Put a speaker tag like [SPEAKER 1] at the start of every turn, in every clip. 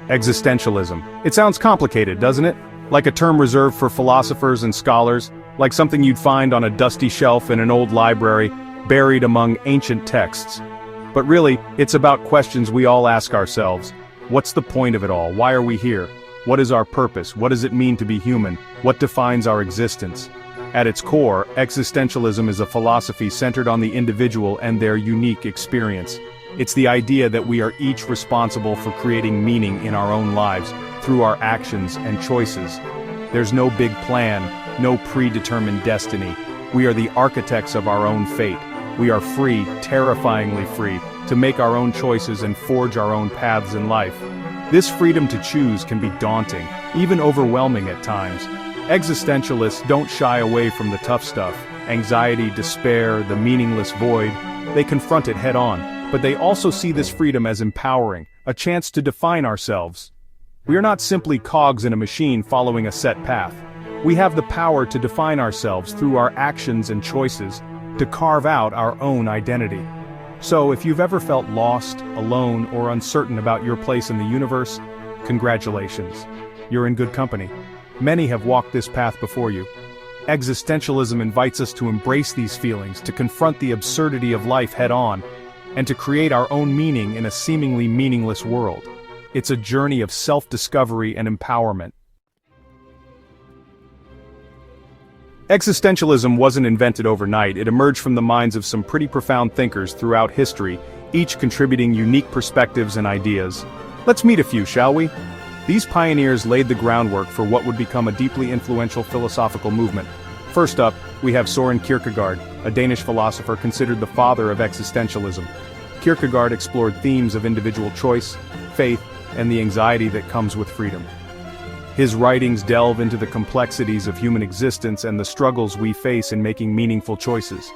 [SPEAKER 1] Existentialism. It sounds complicated, doesn't it? Like a term reserved for philosophers and scholars, like something you'd find on a dusty shelf in an old library, buried among ancient texts. But really, it's about questions we all ask ourselves. What's the point of it all? Why are we here? What is our purpose? What does it mean to be human? What defines our existence? At its core, existentialism is a philosophy centered on the individual and their unique experience. It's the idea that we are each responsible for creating meaning in our own lives, through our actions and choices. There's no big plan, no predetermined destiny. We are the architects of our own fate. We are free, terrifyingly free, to make our own choices and forge our own paths in life. This freedom to choose can be daunting, even overwhelming at times. Existentialists don't shy away from the tough stuff, anxiety, despair, the meaningless void. They confront it head-on, but they also see this freedom as empowering, a chance to define ourselves. We are not simply cogs in a machine following a set path. We have the power to define ourselves through our actions and choices, to carve out our own identity. So, if you've ever felt lost, alone, or uncertain about your place in the universe, congratulations. You're in good company. Many have walked this path before you. Existentialism invites us to embrace these feelings, to confront the absurdity of life head-on, and to create our own meaning in a seemingly meaningless world. It's a journey of self-discovery and empowerment. Existentialism wasn't invented overnight. It emerged from the minds of some pretty profound thinkers throughout history, each contributing unique perspectives and ideas. Let's meet a few, shall we? These pioneers laid the groundwork for what would become a deeply influential philosophical movement. First up, we have Søren Kierkegaard, a Danish philosopher considered the father of existentialism. Kierkegaard explored themes of individual choice, faith, and the anxiety that comes with freedom. His writings delve into the complexities of human existence and the struggles we face in making meaningful choices.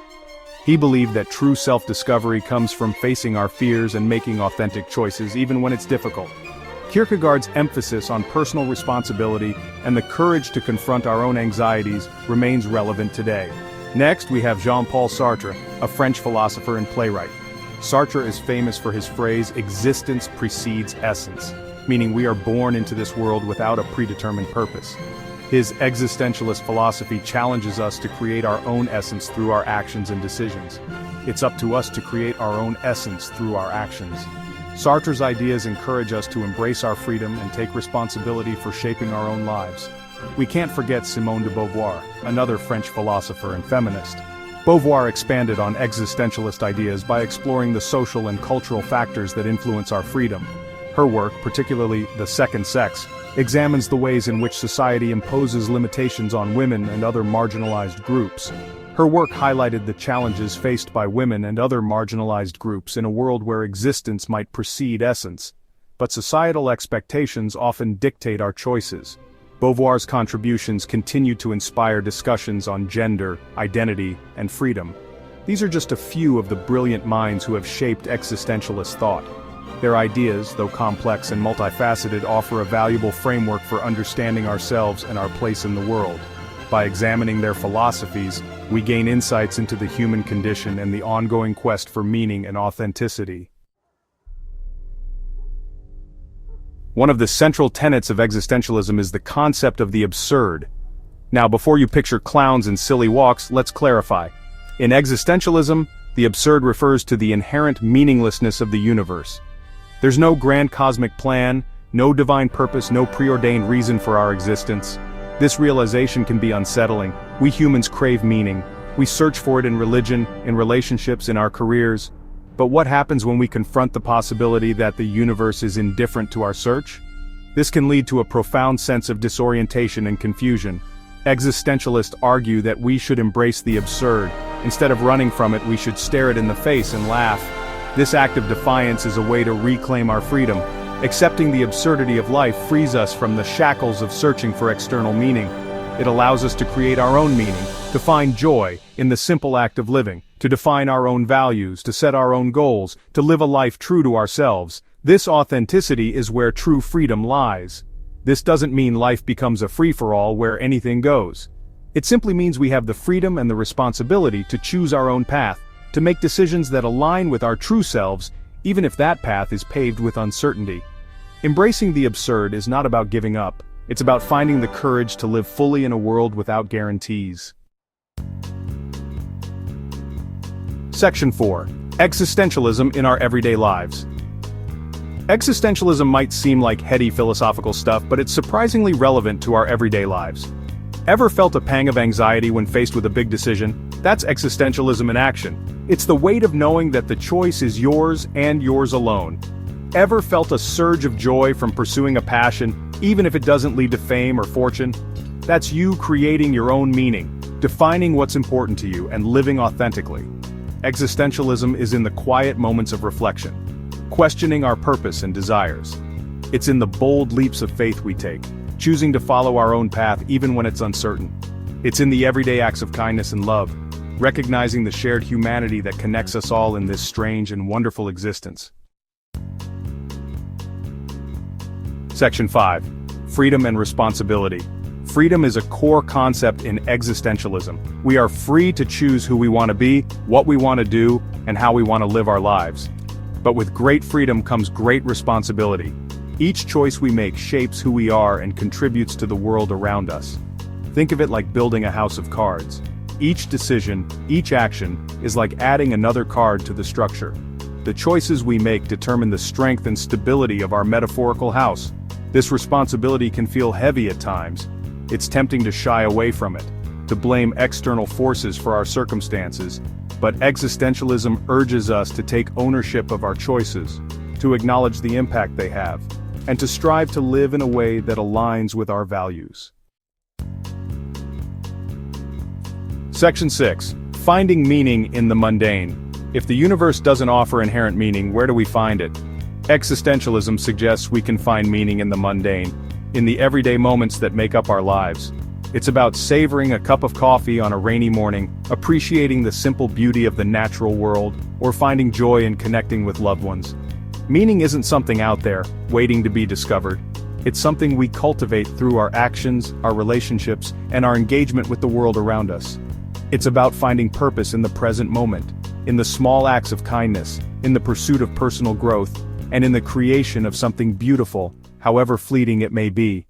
[SPEAKER 1] He believed that true self-discovery comes from facing our fears and making authentic choices even when it's difficult. Kierkegaard's emphasis on personal responsibility and the courage to confront our own anxieties remains relevant today. Next, we have Jean-Paul Sartre, a French philosopher and playwright. Sartre is famous for his phrase, "Existence precedes essence," meaning we are born into this world without a predetermined purpose. His existentialist philosophy challenges us to create our own essence through our actions and decisions. It's up to us to create our own essence through our actions. Sartre's ideas encourage us to embrace our freedom and take responsibility for shaping our own lives. We can't forget Simone de Beauvoir, another French philosopher and feminist. Beauvoir expanded on existentialist ideas by exploring the social and cultural factors that influence our freedom. Her work, particularly The Second Sex, examines the ways in which society imposes limitations on women and other marginalized groups. Her work highlighted the challenges faced by women and other marginalized groups in a world where existence might precede essence, but societal expectations often dictate our choices. Beauvoir's contributions continue to inspire discussions on gender, identity, and freedom. These are just a few of the brilliant minds who have shaped existentialist thought. Their ideas, though complex and multifaceted, offer a valuable framework for understanding ourselves and our place in the world. By examining their philosophies, we gain insights into the human condition and the ongoing quest for meaning and authenticity. One of the central tenets of existentialism is the concept of the absurd. Now, before you picture clowns and silly walks, let's clarify. In existentialism, the absurd refers to the inherent meaninglessness of the universe. There's no grand cosmic plan, no divine purpose, no preordained reason for our existence. This realization can be unsettling. We humans crave meaning. We search for it in religion, in relationships, in our careers. But what happens when we confront the possibility that the universe is indifferent to our search? This can lead to a profound sense of disorientation and confusion. Existentialists argue that we should embrace the absurd. Instead of running from it, we should stare it in the face and laugh. This act of defiance is a way to reclaim our freedom. Accepting the absurdity of life frees us from the shackles of searching for external meaning. It allows us to create our own meaning, to find joy in the simple act of living, to define our own values, to set our own goals, to live a life true to ourselves. This authenticity is where true freedom lies. This doesn't mean life becomes a free-for-all where anything goes. It simply means we have the freedom and the responsibility to choose our own path, to make decisions that align with our true selves, even if that path is paved with uncertainty. Embracing the absurd is not about giving up, it's about finding the courage to live fully in a world without guarantees. Section 4. Existentialism in our everyday lives. Existentialism might seem like heady philosophical stuff, but it's surprisingly relevant to our everyday lives. Ever felt a pang of anxiety when faced with a big decision? That's existentialism in action. It's the weight of knowing that the choice is yours and yours alone. Ever felt a surge of joy from pursuing a passion, even if it doesn't lead to fame or fortune? That's you creating your own meaning, defining what's important to you, and living authentically. Existentialism is in the quiet moments of reflection, questioning our purpose and desires. It's in the bold leaps of faith we take, choosing to follow our own path even when it's uncertain. It's in the everyday acts of kindness and love, recognizing the shared humanity that connects us all in this strange and wonderful existence. Section 5. Freedom and responsibility. Freedom is a core concept in existentialism. We are free to choose who we want to be, what we want to do, and how we want to live our lives. But with great freedom comes great responsibility. Each choice we make shapes who we are and contributes to the world around us. Think of it like building a house of cards. Each decision, each action, is like adding another card to the structure. The choices we make determine the strength and stability of our metaphorical house. This responsibility can feel heavy at times. It's tempting to shy away from it, to blame external forces for our circumstances, but existentialism urges us to take ownership of our choices, to acknowledge the impact they have, and to strive to live in a way that aligns with our values. Section 6. Finding meaning in the mundane. If the universe doesn't offer inherent meaning, where do we find it? Existentialism suggests we can find meaning in the mundane, in the everyday moments that make up our lives. It's about savoring a cup of coffee on a rainy morning, appreciating the simple beauty of the natural world, or finding joy in connecting with loved ones. Meaning isn't something out there, waiting to be discovered. It's something we cultivate through our actions, our relationships, and our engagement with the world around us. It's about finding purpose in the present moment, in the small acts of kindness, in the pursuit of personal growth, and in the creation of something beautiful, however fleeting it may be.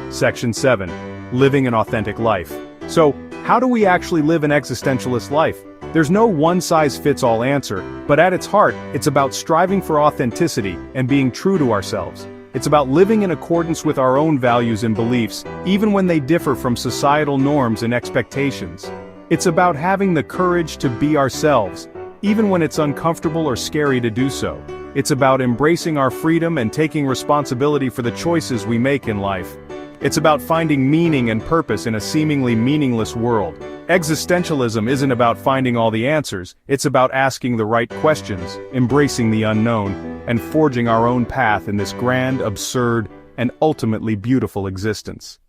[SPEAKER 1] Section 7. Living an authentic life. So, how do we actually live an existentialist life? There's no one-size-fits-all answer, but at its heart, it's about striving for authenticity and being true to ourselves. It's about living in accordance with our own values and beliefs, even when they differ from societal norms and expectations. It's about having the courage to be ourselves, even when it's uncomfortable or scary to do so. It's about embracing our freedom and taking responsibility for the choices we make in life. It's about finding meaning and purpose in a seemingly meaningless world. Existentialism isn't about finding all the answers, it's about asking the right questions, embracing the unknown, and forging our own path in this grand, absurd, and ultimately beautiful existence.